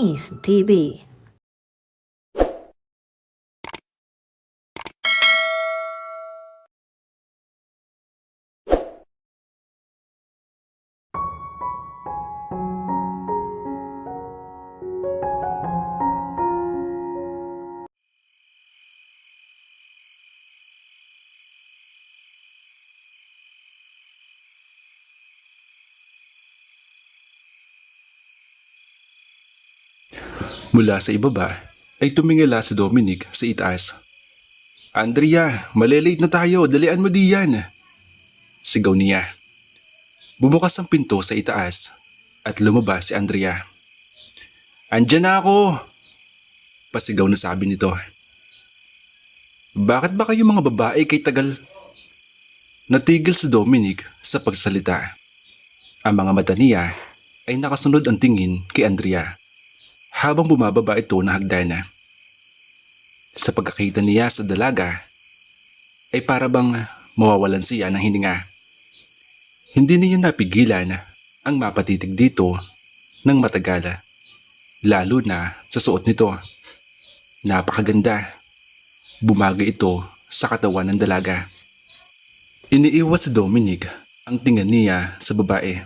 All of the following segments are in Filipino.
Chinese TV. Mula sa ibaba ay tumingala si Dominic sa itaas. "Andrea, malilate na tayo, dalian mo diyan!" Sigaw niya. Bumukas ang pinto sa itaas at lumabas si Andrea. "Andyan na ako!" Pasigaw na sabi nito. "Bakit ba kayo mga babae kay tagal?" Natigil si Dominic sa pagsalita. Ang mga mata niya ay nakasunod ang tingin kay Andrea habang bumababa ito ng hagdanan. Sa pagkakita niya sa dalaga, ay para bang mawawalan siya ng hininga. Hindi niya napigilan ang mapatitig dito ng matagal, lalo na sa suot nito. Napakaganda. Bumagay ito sa katawan ng dalaga. Iniiwas si Dominic ang tingin niya sa babae,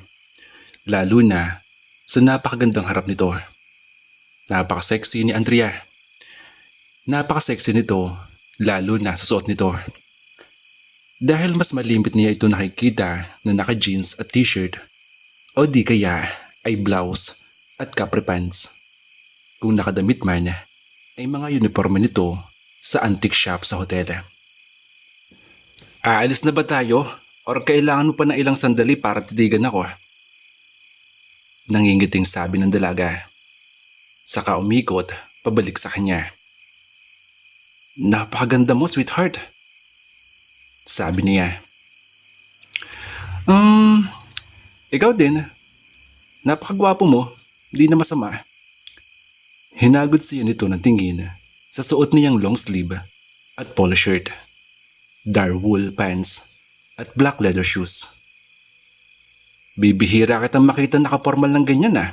lalo na sa napakagandang harap nito. Napaka-sexy ni Andrea. Napaka-sexy nito, lalo na sa suot nito. Dahil mas malimit niya ito nakikita na naka-jeans at t-shirt o di kaya ay blouse at capri pants. Kung nakadamit man ay mga uniforme nito sa antique shop sa hotel. "Aalis na ba tayo? Or kailangan mo pa ng ilang sandali para titigan ako?" Nangingiting sabi ng dalaga. Saka umikot pabalik sa kanya. "Napakaganda mo, sweetheart," sabi niya. Ikaw din. Napakagwapo mo, di na masama." Hinagod siya nito ng tingin sa suot niyang long sleeve at polo shirt, dark wool pants at black leather shoes. "Bibihira kitang makita nakapormal ng ganyan ah."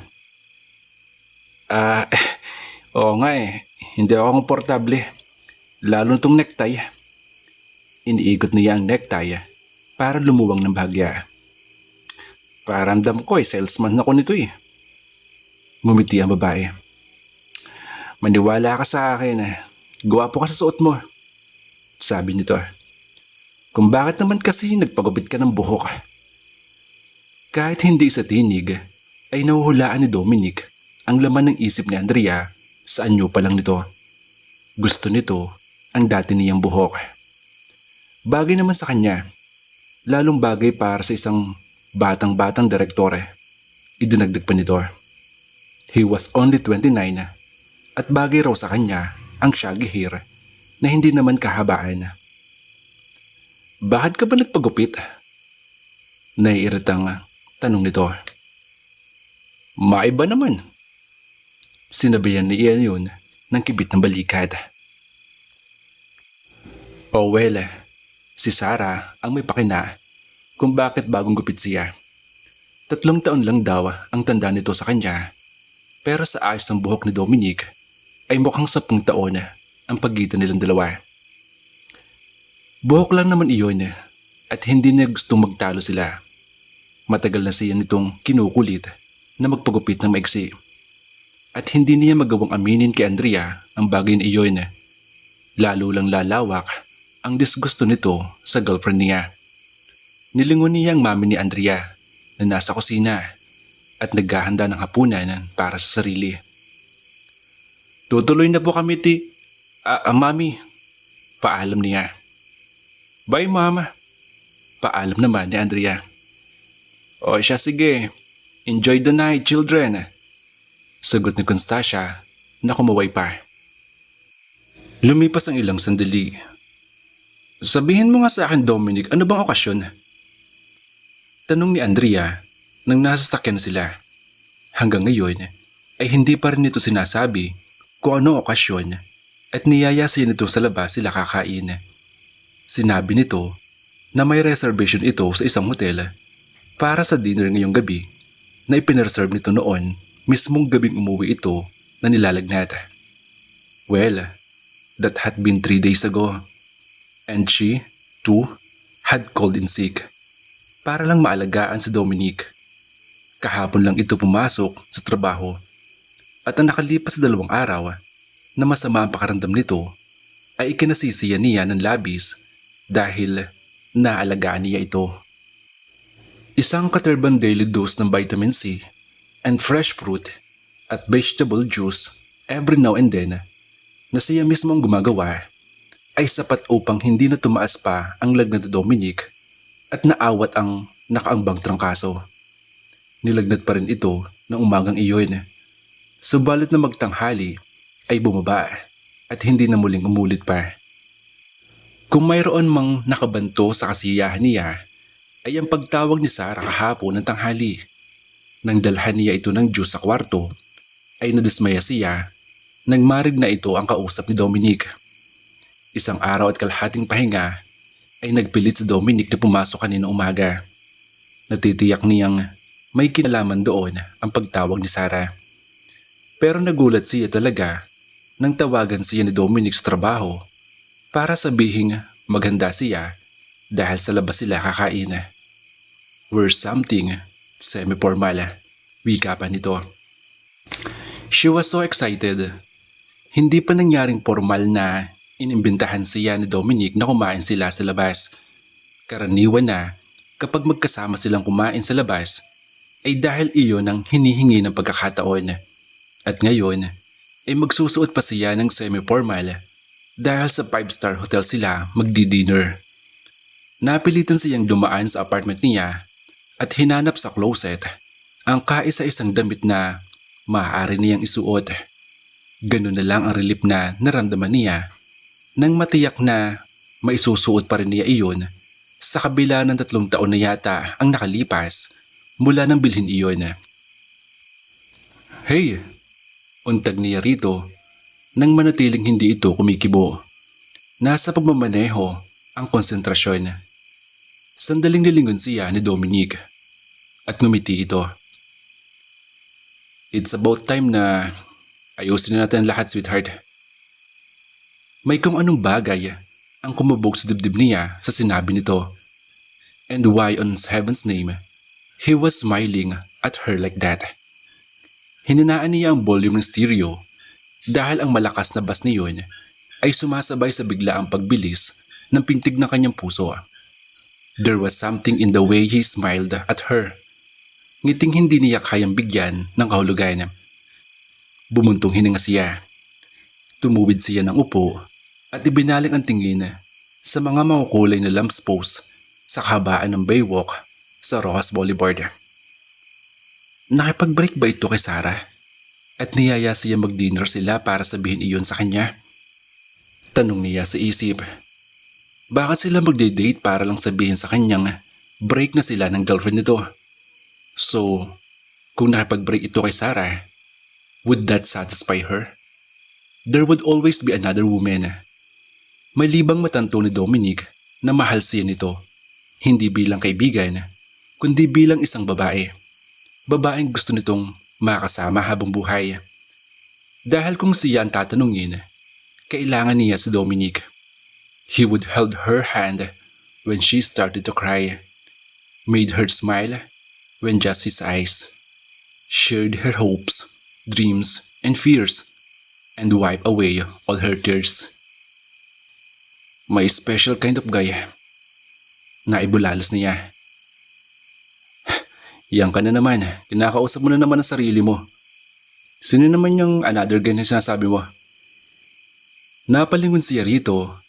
Oo nga eh. Hindi ako komportable. Lalo nitong necktie." Iniikot niya ang necktie para lumuwang ng bahagya. "Paramdam ko salesman ako nito eh." Ngumiti ang babae. "Maniwala ka sa akin. Gwapo ka sa suot mo," sabi nito. "Kung bakit naman kasi nagpagupit ka ng buhok?" Kahit hindi sa tinig ay nahuhulaan ni Dominic ang laman ng isip ni Andrea sa anyo pa lang nito. Gusto nito ang dati niyang buhok. Bagay naman sa kanya, lalong bagay para sa isang batang-batang direktor. Idinagdag pa nito. He was only 29 at bagay raw sa kanya ang shaggy hair na hindi naman kahabaan. "Bakit ka ba nagpagupit?" Naiiritang tanong nito. "Maiba naman." Sinabayan ni Ian yun ng kibit ng balikat. Oh well, si Sarah ang may pakina kung bakit bagong gupit siya. 3 taon lang daw ang tanda nito sa kanya, pero sa ayos ng buhok ni Dominic ay mukhang 10 taon ang pagitan nilang dalawa. Buhok lang naman iyon at hindi niya gustong magtalo sila. Matagal na siya nitong kinukulit na magpagupit ng maiksi. At hindi niya magawang aminin kay Andrea ang bagay na iyon. Lalo lang lalawak ang disgusto nito sa girlfriend niya. Nilingon niya ang mami ni Andrea na nasa kusina at naghahanda ng hapunan para sa sarili. "Tutuloy na po kami mami," paalam niya. "Bye mama," paalam naman ni Andrea. "O siya sige, enjoy the night children," sagot ni Constasia na kumaway pa. Lumipas ang ilang sandali. "Sabihin mo nga sa akin, Dominic, ano bang okasyon?" Tanong ni Andrea nang nasa sasakyan na sila. Hanggang ngayon ay hindi pa rin nito sinasabi kung anong okasyon at niyaya siya nito sa labas sila kakain. Sinabi nito na may reservation ito sa isang hotel para sa dinner ngayong gabi na ipinreserve nito noon mismong gabing umuwi ito na nilalagnat. Well, that had been 3 days ago. And she, too, had called in sick para lang maalagaan si Dominic. Kahapon lang ito pumasok sa trabaho at ang nakalipas sa 2 araw na masama ang pakaramdam nito ay ikinasisiya niya ng labis dahil naalagaan niya ito. Isang katurbang daily dose ng vitamin C and fresh fruit at vegetable juice every now and then na siya mismo ang gumagawa ay sapat upang hindi na tumaas pa ang lagnat ni Dominic at naawat ang nakaangbang trangkaso. Nilagnat pa rin ito ng umagang iyon. Subalit na magtanghali ay bumaba at hindi na muling umulit pa. Kung mayroon mang nakabanto sa kasiyahan niya ay ang pagtawag ni Sarah kahapon ng tanghali. Nang dalhan niya ito ng juice sa kwarto ay nadismaya siya nang marig na ito ang kausap ni Dominic. Isang araw at kalahating pahinga ay nagpilit si Dominic na pumasok kanina umaga. Natitiyak niyang may kinalaman doon ang pagtawag ni Sarah. Pero nagulat siya talaga nang tawagan siya ni Dominic sa trabaho para sabihing maghanda siya dahil sa labas sila kakain. We're something semi-formal, wika pa nito. She was so excited. Hindi pa nangyaring formal na inimbentahan siya ni Dominic na kumain sila sa labas. Karaniwan na kapag magkasama silang kumain sa labas ay dahil iyon ang hinihingi ng pagkakataon. At ngayon ay magsusuot pa siya ng semi-formal dahil sa 5-star hotel sila magdi-dinner. Napilitan siyang dumaan sa apartment niya at hinanap sa closet ang kaisa-isang damit na maaari niyang isuot. Ganun na lang ang relief na naramdaman niya nang matiyak na maisusuot pa rin niya iyon sa kabila ng 3 taon na yata ang nakalipas mula nang bilhin iyon. Hey! Untag niya rito nang manatiling hindi ito kumikibo. Nasa pagmamaneho ang konsentrasyon. Sandaling nilingon siya ni Dominic at ngumiti ito. It's about time na ayusin na natin lahat, sweetheart. May kung anong bagay ang kumubog sa dibdib niya sa sinabi nito. And why on heaven's name, he was smiling at her like that. Hininaan niya ang volume ng stereo dahil ang malakas na bass niyon ay sumasabay sa biglaang pagbilis ng pintig ng kanyang puso. There was something in the way he smiled at her. Ngiting hindi niya kayang bigyan ng kahulugan. Bumuntong hininga siya. Tumuwid siya ng upo at ibinaling ang tingin sa mga makukulay na lamps post sa kahabaan ng Baywalk sa Rojas Boulevard. Nakipag-break ba ito kay Sarah? At niyaya siya mag-dinner sila para sabihin iyon sa kanya? Tanong niya sa isip. Bakit sila magde-date para lang sabihin sa kanyang break na sila ng girlfriend nito? So, kung nakipag-break ito kay Sarah, would that satisfy her? There would always be another woman. May libang matanto ni Dominic na mahal siya nito, hindi bilang kaibigan, kundi bilang isang babae. Babaeng gusto nitong makasama habang buhay. Dahil kung siya ang tatanungin, kailangan niya si Dominic. He would held her hand when she started to cry, made her smile when just his eyes, shared her hopes, dreams, and fears, and wipe away all her tears. My special kind of guy. Naibulalas niya. Yan ka na naman, kinakausap mo na naman ang sarili mo. Sino naman yung another guy na sinasabi mo? Napalingon siya rito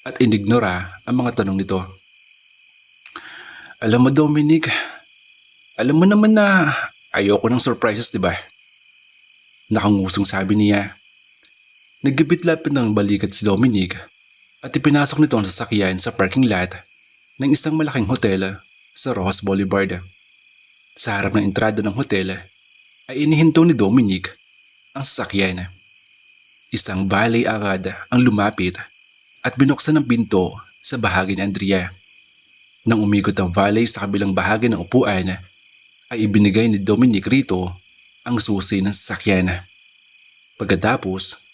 at inignora ang mga tanong nito. Alam mo Dominic, alam mo naman na ayoko ng surprises, di ba? Nakangusong sabi niya. Naggibitlapit ng balikat si Dominic at ipinasok nito ang sasakyan sa parking lot ng isang malaking hotel sa Rojas Boulevard. Sa harap ng entrada ng hotel ay inihinto ni Dominic ang sasakyan. Isang valet agad ang lumapit at binuksan ang pinto sa bahagi ni Andrea. Nang umikot ang valet sa kabilang bahagi ng upuan, ay ibinigay ni Dominic rito ang susi ng sasakyan. Pagkatapos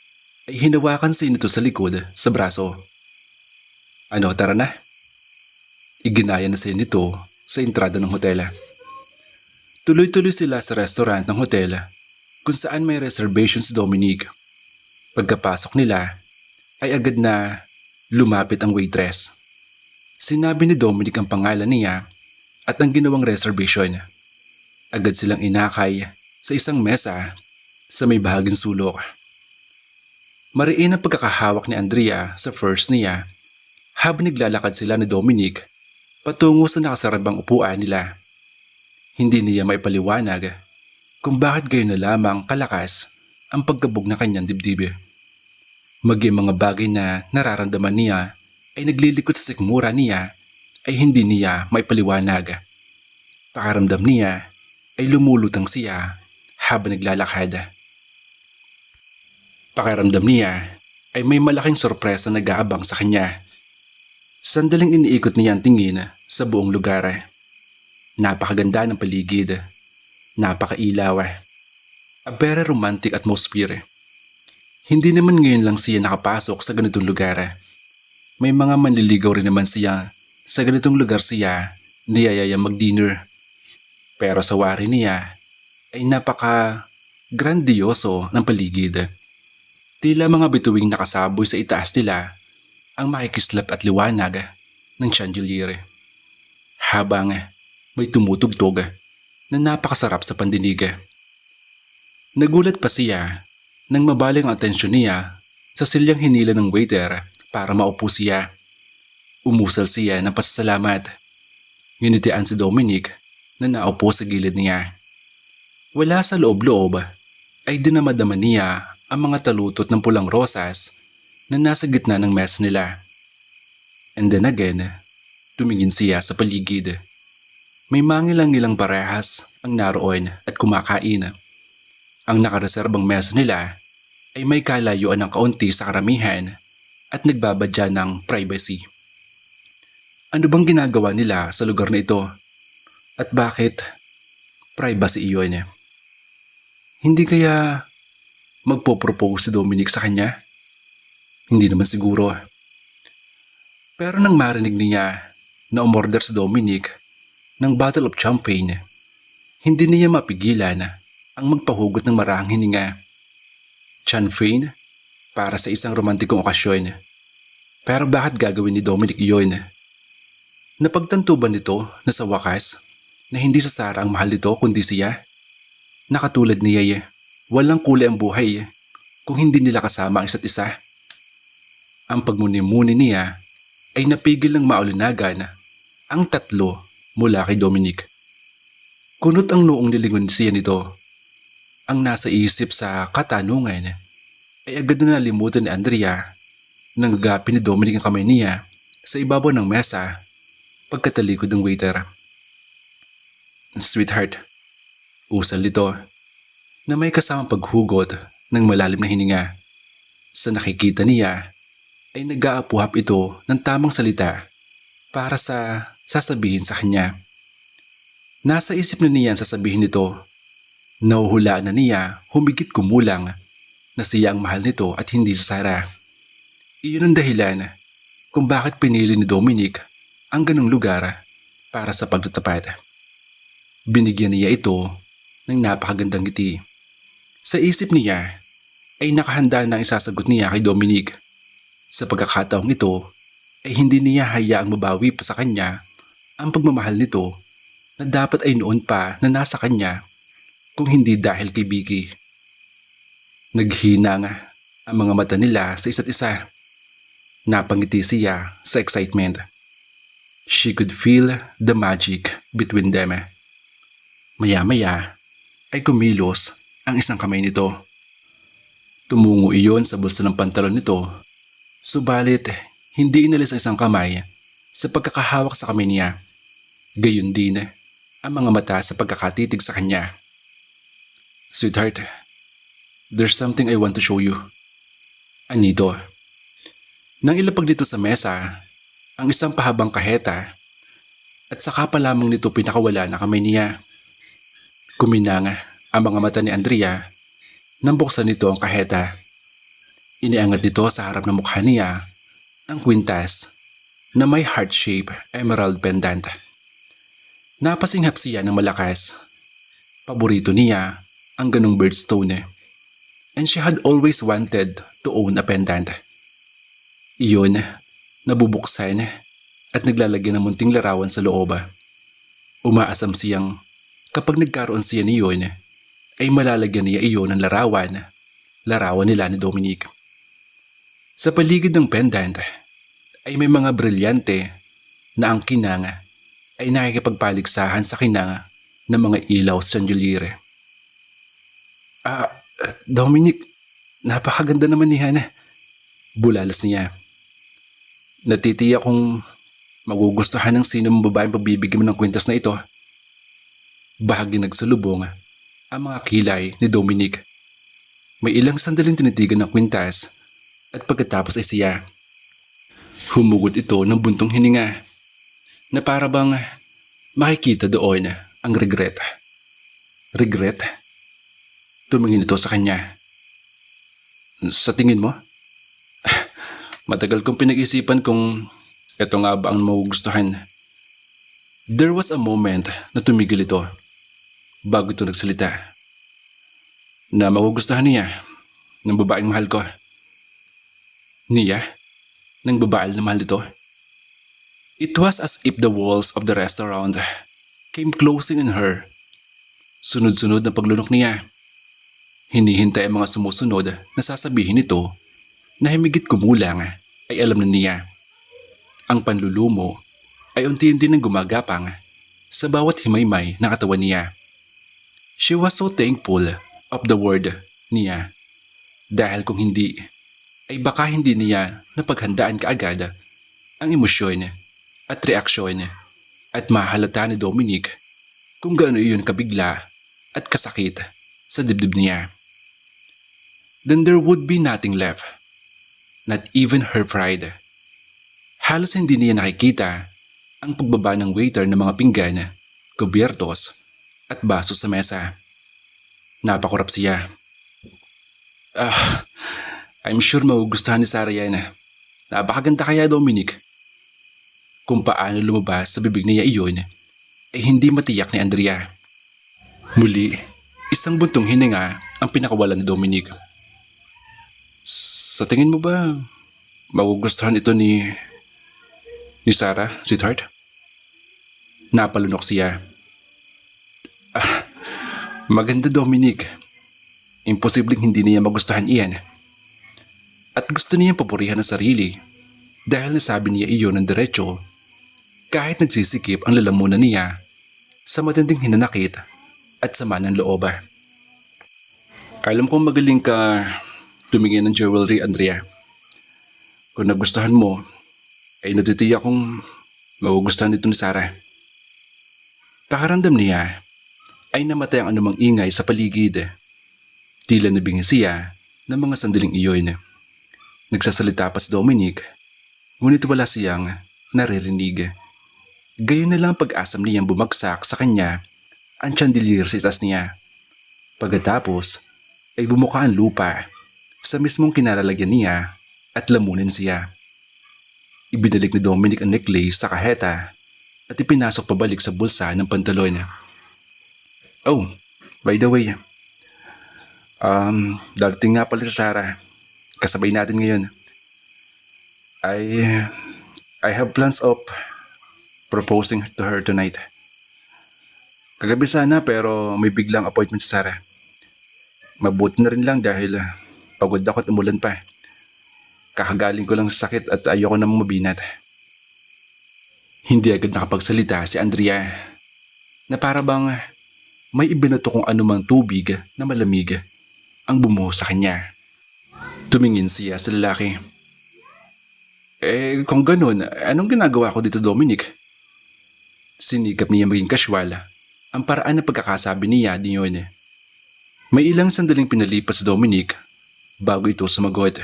ay hinawakan siya nito sa likod sa braso. Ano, tara na? Iginaya na siya nito sa entrada ng hotel. Tuloy-tuloy sila sa restaurant ng hotel kung saan may reservation si Dominic. Pagkapasok nila ay agad na lumapit ang waitress. Sinabi ni Dominic ang pangalan niya at ang ginawang reservation. Agad silang inakay sa isang mesa sa may bahaging sulok. Mariin ang pagkakahawak ni Andrea sa purse niya habang naglalakad sila ni Dominic patungo sa nakasarabang upuan nila. Hindi niya maipaliwanag kung bakit gayon na lamang kalakas ang pagkabog na kanyang dibdib. Maging mga bagay na nararamdaman niya ay naglilikod sa sikmura niya ay hindi niya maipaliwanag. Pakaramdam niya ay lumulutang siya habang naglalakad. Pakaramdam niya ay may malaking sorpresa na nag-aabang sa kanya. Sandaling iniikot niya ang tingin sa buong lugar. Napakaganda ng paligid. Napakailaw. A very romantic atmosphere. Hindi naman ngayon lang siya nakapasok sa ganitong lugar. May mga manliligaw rin naman siya sa ganitong lugar siya niyayaya mag-dinner. Pero sa wari niya ay napaka-grandioso ng paligid. Tila mga bituing nakasaboy sa itaas nila ang makikislap at liwanag ng chandelier. Habang may tumutugtog na napakasarap sa pandinig. Nagulat pa siya nang mabaling ang atensyon niya sa silyang hinila ng waiter para maupo siya. Umusal siya ng pasasalamat. Nginitian si Dominic na naupo sa gilid niya. Wala sa loob-loob ay dinamadama niya ang mga talutot ng pulang rosas na nasa gitna ng mesa nila. And then again, tumingin siya sa paligid. May mangilang-ilang parehas ang naroon at kumakain. Ang nakareserbang mesa nila ay may kalayuan ng kaunti sa karamihan at nagbabadya ng privacy. Ano bang ginagawa nila sa lugar na ito? At bakit privacy iyon? Hindi kaya magpo-propose si Dominic sa kanya? Hindi naman siguro. Pero nang marinig niya na umorder si Dominic ng bottle of champagne, hindi niya mapigilan ang magpahugot ng marahang hininga. Champagne para sa isang romantikong okasyon. Pero bakit gagawin ni Dominic iyon? Napagtanto ba nito na sa wakas na hindi sa Sarah ang mahal nito kundi siya? Nakatulad niya, walang kulay ang buhay kung hindi nila kasama ang isa't isa. Ang pagmuni-muni niya ay napigil ng maulinagan ang tatlo mula kay Dominic. Kunot ang noong nilingon siya nito. Ang nasa isip sa katanungan ay agad na nalimutan ni Andrea nang gagapin ni Dominic ang kamay niya sa ibabaw ng mesa pagkatalikod ng waiter. Sweetheart, usal nito na may kasamang paghugot ng malalim na hininga. Sa nakikita niya ay nag-aapuhap ito ng tamang salita para sa sasabihin sa kanya. Nasa isip na niya ang sasabihin nito. Nahuhulaan na niya humigit kumulang na siya ang mahal nito at hindi si Sarah. Iyon ang dahilan kung bakit pinili ni Dominic ang ganong lugar para sa pagtatapat. Binigyan niya ito ng napakagandang ngiti. Sa isip niya ay nakahanda na ang isasagot niya kay Dominic. Sa pagkakataong ito ay hindi niya hayaang mabawi pa sa kanya ang pagmamahal nito na dapat ay noon pa na nasa kanya kung hindi dahil kay Vicky. Naghinang ang mga mata nila sa isa't isa. Napangiti siya sa excitement. She could feel the magic between them. Maya-maya ay kumilos ang isang kamay nito. Tumungo iyon sa bulsa ng pantalon nito, subalit hindi inalis ang isang kamay sa pagkakahawak sa kamay niya. Gayon din ang mga mata sa pagkakatitig sa kanya. Sweetheart, there's something I want to show you. Anito. Nang ilapag dito sa mesa ang isang pahabang kaheta at saka pa lamang nito pinakawala na kamay niya. Kuminang ang mga mata ni Andrea Nang buksan nito ang kaheta, iniangat nito sa harap ng mukha niya ang kwintas na may heart-shaped emerald pendant. Napasinghap siya ng malakas. Paborito niya ang ganong birdstone and she had always wanted to own a pendant. Iyon, nabubuksan at naglalagyan ng munting larawan sa loob. Umaasam siyang kapag nagkaroon siya niyon ay malalagyan niya iyon ng larawan nila ni Dominic. Sa paligid ng pendant ay may mga brilyante na ang kinang ay nakikipagpaligsahan sa kinang ng mga ilaw sa chandelier. Dominic, napakaganda naman ni Hannah. Bulalas niya. Natitiyak kong magugustuhan ng sino mong babaeng pagbibigyan mo ng kwintas na ito. Bahagi nagsalubong ang mga kilay ni Dominic. May ilang sandaling tinitigan ng kwintas at pagkatapos ay siya. Humugot ito ng buntong hininga na para bang makikita doon ang regret. Regret? Tumingin ito sa kanya. Sa tingin mo? Matagal kong pinag-isipan kung ito nga ba ang magugustuhan. There was a moment na tumigil ito bago ito nagsalita. Na magugustuhan niya ng babaeng mahal ko. Niya? Ng babae na mahal ito? It was as if the walls of the restaurant came closing on her. Sunod-sunod na paglunok niya. Hinihintay ang mga sumusunod na sasabihin nito na himigit kumulang ay alam na niya. Ang panlulumo ay unti-unti nang gumagapang sa bawat himaymay ng katawan niya. She was so thankful of the word niya dahil kung hindi ay baka hindi niya napaghandaan kaagad ang emosyon at reaksyon at mahalata ni Dominic kung gaano iyon kabigla at kasakit sa dibdib niya. Then there would be nothing left. Not even her pride. Halos hindi niya nakikita ang pagbaba ng waiter ng mga pinggan, kubyertos at baso sa mesa. Napakurap siya. I'm sure magugustuhan ni Sarah yan. Napakaganda kaya, Dominic. Kung paano lumabas sa bibig niya iyon ay hindi matiyak ni Andrea. Muli, isang buntong hininga ang pinakawalan ni Dominic. Sa tingin mo ba magugustuhan ito ni Sarah, sweetheart? Napalunok siya. Maganda, Dominic. Imposibleng hindi niya magustuhan iyan. At gusto niyang papurihan ang sarili dahil nasabi niya iyon ng diretso kahit nagsisikip ang lalamunan niya sa matinding hinanakit at sama ng loob. Alam kong magaling ka tumingin ng jewelry, Andrea. Kung nagustuhan mo, ay natitiyak kong magugustuhan ito ni Sarah. Pakaramdam niya ay namatay ang anumang ingay sa paligid. Tila nabingi siya ng mga sandaling iyon. Nagsasalita pa si Dominic, ngunit wala siyang naririnig. Gayon na lang pag-asam niyang bumagsak sa kanya ang chandelier sa itaas niya. Pagkatapos ay bumuka ang lupa sa mismong kinalalagyan niya at lamunin siya. Ibinalik ni Dominic ang necklace sa kaheta at ipinasok pabalik sa bulsa ng pantalon. Oh, by the way, darating nga pala si Sarah. Kasabay natin ngayon. I have plans of proposing to her tonight. Kagabi sana pero may biglang appointment si Sarah. Mabuti na rin lang dahil pagod ako at umulan pa. Kakagaling ko lang sa sakit at ayoko namang mabinat. Hindi agad nakapagsalita si Andrea na para bang may ibinato kung anumang tubig na malamig ang bumuho sa kanya. Tumingin siya sa lalaki. Kung ganun, anong ginagawa ko dito, Dominic? Sinikap niya maging casual ang paraan ng pagkakasabi niya diyon. May ilang sandaling pinalipas sa Dominic bago ito sumagot.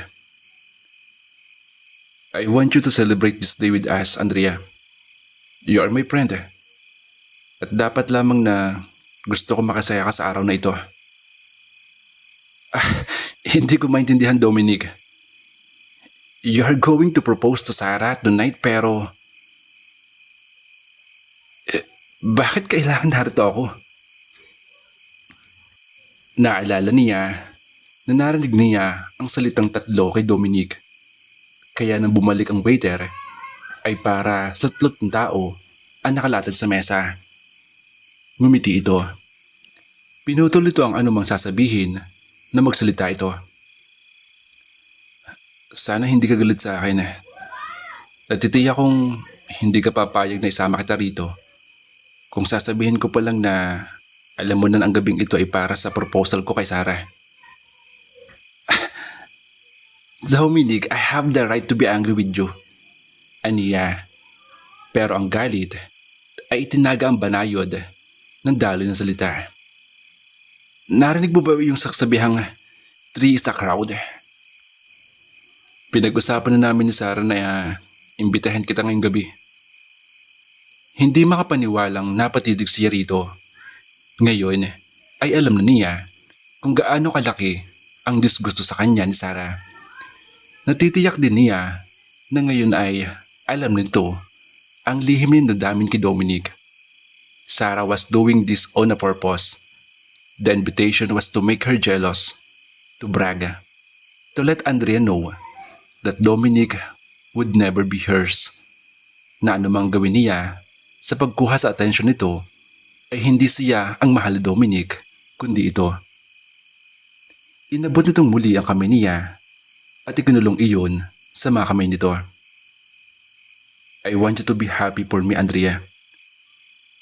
I want you to celebrate this day with us, Andrea. You are my friend. At dapat lamang na gusto ko makasaya ka sa araw na ito. Hindi ko maintindihan, Dominic. You're going to propose to Sarah tonight pero bakit kailangan narito ako? Naalala niya na narinig niya ang salitang tatlo kay Dominic. Kaya nang bumalik ang waiter ay para sa tatlong tao ang nakalatag sa mesa. Ngumiti ito. Pinutol ito ang anumang sasabihin na magsalita ito. Sana hindi ka galit sa akin. Natitiyak kong hindi ka papayag na isama kita rito. Kung sasabihin ko pa lang na alam mo na ang gabing ito ay para sa proposal ko kay Sarah. Dominic, I have the right to be angry with you. Aniya. Pero ang galit ay itinaga ang banayod ng daloy ng salita. Narinig mo ba yung saksabihang three is a crowd? Pinag-usapan na namin ni Sarah na imbitahin kita ngayong gabi. Hindi makapaniwalang napatidig siya rito. Ngayon ay alam na niya kung gaano kalaki ang disgusto sa kanya ni Sarah. Natitiyak din niya na ngayon ay alam nito ang lihim ni nadamin kay Dominic. Sarah was doing this on a purpose. The invitation was to make her jealous, to brag, to let Andrea know that Dominic would never be hers. Na anumang gawin niya sa pagkuha sa atensyon nito ay hindi siya ang mahal ni Dominic, kundi ito. Inabot nitong muli ang kamay niya at ikinulong iyon sa mga kamay nito. I want you to be happy for me, Andrea.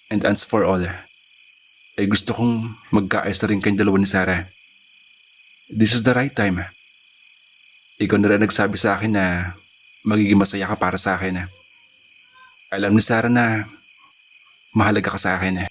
And as for all, ay gusto kong magkaayos na rin kayong dalawa ni Sarah. This is the right time. Ikaw na rin nagsabi sa akin na magiging masaya ka para sa akin. Alam ni Sarah na mahalaga ka sa akin.